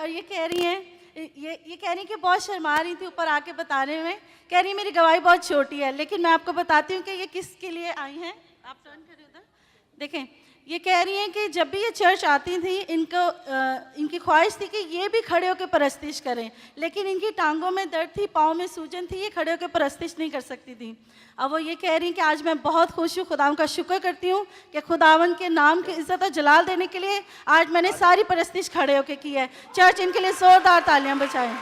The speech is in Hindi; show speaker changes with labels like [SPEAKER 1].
[SPEAKER 1] और ये कह रही हैं, ये कह रही हैं कि बहुत शर्मा रही थी ऊपर आके बताने में। कह रही मेरी गवाही बहुत छोटी है, लेकिन मैं आपको बताती हूँ कि ये किसके लिए आई हैं। आप टर्न करें उधर, देखें। ये कह रही हैं कि जब भी ये चर्च आती थी, इनकी ख्वाहिश थी कि ये भी खड़े होकर परस्तिश करें, लेकिन इनकी टांगों में दर्द थी, पाँव में सूजन थी, ये खड़े होकर परस्तिश नहीं कर सकती थी। अब वो ये कह रही हैं कि आज मैं बहुत खुश हूँ, खुदावन का शुक्र करती हूँ कि खुदावन के नाम की इज्जत और जलाल देने के लिए आज मैंने सारी परस्तिश खड़े होकर की है। चर्च इनके लिए जोरदार तालियां बजाएं।